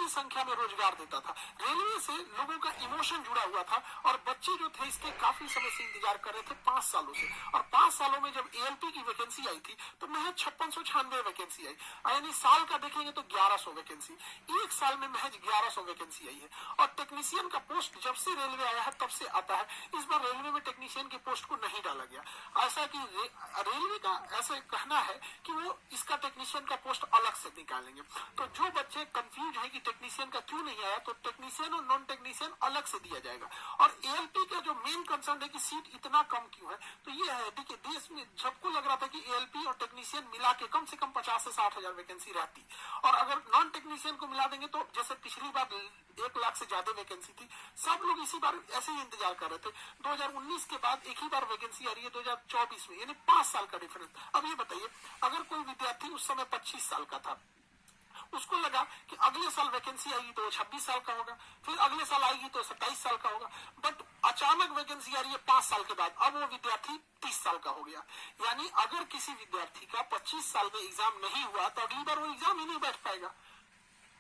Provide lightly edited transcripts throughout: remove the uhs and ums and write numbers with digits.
मोटी संख्या में रोजगार देता था। रेलवे से लोगों का इमोशन जुड़ा हुआ था और बच्चे जो थे इसके काफी समय से इंतजार कर रहे थे, 5 सालों से। और 5 सालों में जब एएलपी की वैकेंसी आई थी तो महज 5696 वैकेंसी आई, यानी साल का देखेंगे तो 1100 वैकेंसी, एक साल में महज 1100 वैकेंसी आई है। और टेक्नीशियन का पोस्ट जब से रेलवे आया है तब से आता है, इस बार रेलवे में टेक्नीशियन के पोस्ट को नहीं डाला गया। ऐसा कि रेलवे का ऐसा कहना है कि वो इसका टेक्नीशियन का पोस्ट अलग से निकालेंगे। तो जो बच्चे कंफ्यूज है कि टेक्नीशियन का क्यों नहीं आया, तो टेक्नीशियन और नॉन टेक्नीशियन अलग से दिया जाएगा। और एएलपी का जो मेन कंसर्न है कि सीट इतना कम क्यों है, तो ये है कि देश में सबको लग रहा था कि एएलपी और टेक्नीशियन मिला के कम से कम 50 से 60 हजार वैकेंसी रहती, और अगर नॉन टेक्नीशियन को मिला देंगे तो जैसे पिछली बार 1 लाख से ज्यादा वैकेंसी थी, सब लोग इसी बार ऐसे ही इंतजार कर रहे थे। 2019 के बाद एक ही बार वैकेंसी आ रही है 2024 में, यानी 5 साल का डिफरेंस। अब ये बताइए, अगर कोई विद्यार्थी उस समय 25 साल का था, उसको लगा कि अगले साल वैकेंसी आएगी तो वो 26 साल का होगा, फिर अगले साल आएगी तो 27 साल का होगा, बट अचानक वैकेंसी आ रही है 5 साल के बाद, अब वो विद्यार्थी 30 साल का हो गया। यानी अगर किसी विद्यार्थी का 25 साल में एग्जाम नहीं हुआ तो अगली बार वो एग्जाम ही नहीं बैठ पाएगा।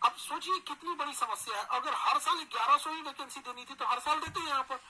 अब सोचिए कितनी बड़ी समस्या है। अगर हर साल 1100 ही वैकेंसी देनी थी तो हर साल देते हैं यहाँ पर।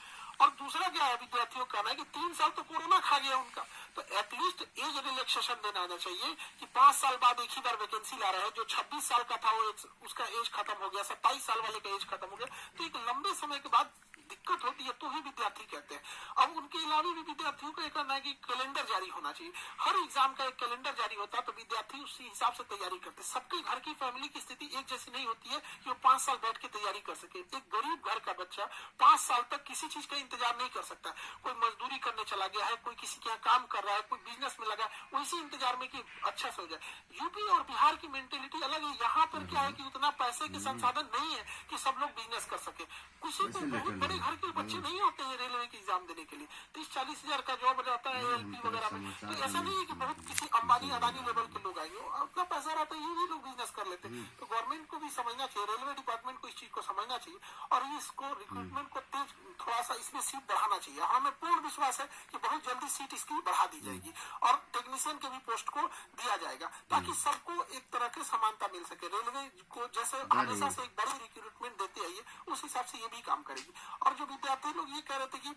और दूसरा क्या है, विद्यार्थियों का कहना है कि 3 साल तो कोरोना खा गया उनका, तो एटलीस्ट एज रिलैक्सेशन देना आना चाहिए कि 5 साल बाद एक ही बार वैकेंसी ला रहा है। जो 26 साल का था वो उसका एज खत्म हो गया, 27 साल वाले का एज खत्म हो गया, तो एक लंबे समय के बाद दिक्कत होती है, तो ही विद्यार्थी कहते हैं। अब उनके अलावा भी विद्यार्थियों का कहना है कि कैलेंडर जारी होना चाहिए, हर एग्जाम का एक कैलेंडर जारी होता है तो विद्यार्थी उसी हिसाब से तैयारी करते हैं। सबके घर की फैमिली की स्थिति एक जैसी नहीं होती है कि वो 5 साल बैठ के तैयारी कर सके। एक गरीब घर का बच्चा 5 साल तक किसी चीज का इंतजार नहीं कर सकता। कोई मजदूरी करने चला गया है, कोई किसी के यहाँ काम कर रहा है, कोई बिजनेस में लगा, वैसे इंतजार में कि अच्छा से हो जाए। यूपी और बिहार की मेंटेलिटी अलग है। यहाँ पर क्या है कि उतना पैसे के संसाधन नहीं है कि सब लोग बिजनेस कर सके। किसी को बहुत बड़े घर के बच्चे नहीं होते हैं रेलवे की एग्जाम देने के लिए, 30-40 हजार का जॉब रहता है एएलपी वगैरह में। तो ऐसा नहीं है कि बहुत किसी अंबानी अडानी लेवल के लोग आएंगे, उतना पैसा रहता है ये भी लोग बिजनेस कर लेते हैं। तो गवर्नमेंट को भी समझना चाहिए, रेलवे डिपार्टमेंट को इस चीज को समझना चाहिए और इसको रिक्रूटमेंट को तेज थोड़ा सा इसमें सीट बढ़ाना चाहिए। हमें पूर्ण विश्वास है कि बहुत जल्दी सीट इसकी बढ़ा दी जाएगी और टेक्नीशियन के भी पोस्ट को दिया जाएगा ताकि सबको एक तरह की समानता मिल सके। रेलवे को जैसे हमेशा से एक बड़ी रिक्रूटमेंट देती आई है, उस हिसाब से ये भी काम करेगी। और जो विद्यार्थी लोग ये कह रहे थे कि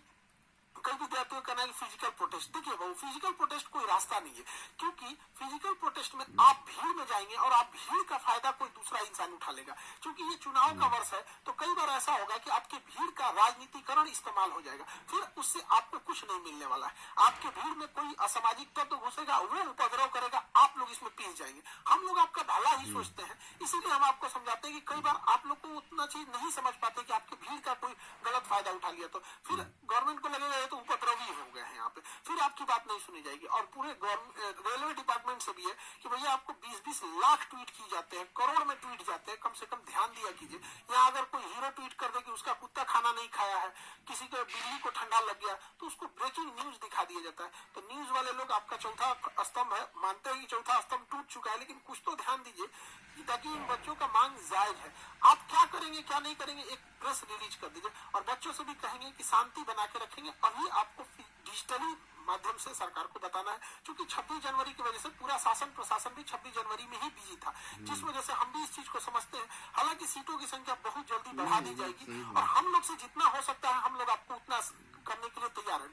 कई विद्यार्थियों का कहना है फिजिकल प्रोटेस्ट, देखिए वो फिजिकल प्रोटेस्ट कोई रास्ता नहीं है, क्योंकि फिजिकल प्रोटेस्ट में आप भीड़ में जाएंगे और आप भीड़ का फायदा कोई दूसरा इंसान उठा लेगा। क्योंकि ये चुनाव का वर्ष है तो कई बार ऐसा होगा कि आपके भीड़ का राजनीतिकरण इस्तेमाल हो जाएगा, फिर उससे आपको कुछ नहीं मिलने वाला है। आपके भीड़ में कोई असामाजिक तत्व घुसेगा, वो उपद्रव करेगा, आप लोग इसमें पीस जाएंगे। हम लोग आपका भला ही सोचते हैं, इसीलिए हम आपको समझाते हैं कि कई बार आप लोग को उतना चीज नहीं समझ पाते कि आपके भीड़ का कोई गलत फायदा उठा लिया तो फिर गवर्नमेंट को लगेगा तो उपद्रवी हो गए हैं यहाँ पे, फिर आपकी बात नहीं सुनी जाएगी। और पूरे रेलवे डिपार्टमेंट से भी है कि भैया आपको 20-20 लाख ट्वीट किए जाते हैं, करोड़ में ट्वीट जाते हैं, कम से कम ध्यान दिया कीजिए। यहाँ अगर कोई हीरो ट्वीट कर दे कि उसका कुत्ता खाना नहीं खाया है, किसी को बिल्ली को ठंडा लग गया, तो उसको ब्रेकिंग न्यूज दिखा दिया जाता है। तो न्यूज वाले लोग आपका चौथा स्तंभ है, मानते हैं कि चौथा स्तंभ टूट चुका है, लेकिन कुछ तो ध्यान दीजिए ताकि इन बच्चों का मांग जायज है। आप क्या करेंगे क्या नहीं करेंगे एक प्रेस रिलीज कर दीजिए और बच्चों से भी कहेंगे कि शांति बना के रखेंगे। अभी आपको डिजिटली माध्यम से सरकार को बताना है, क्योंकि 26 जनवरी की वजह से पूरा शासन प्रशासन भी 26 जनवरी में ही बिजी था, जिस वजह से हम भी इस चीज को समझते हैं। हालांकि सीटों की संख्या बहुत जल्दी बढ़ा दी जाएगी और हम लोग से जितना हो सकता है हम लोग आपको उतना करने के लिए तैयार है।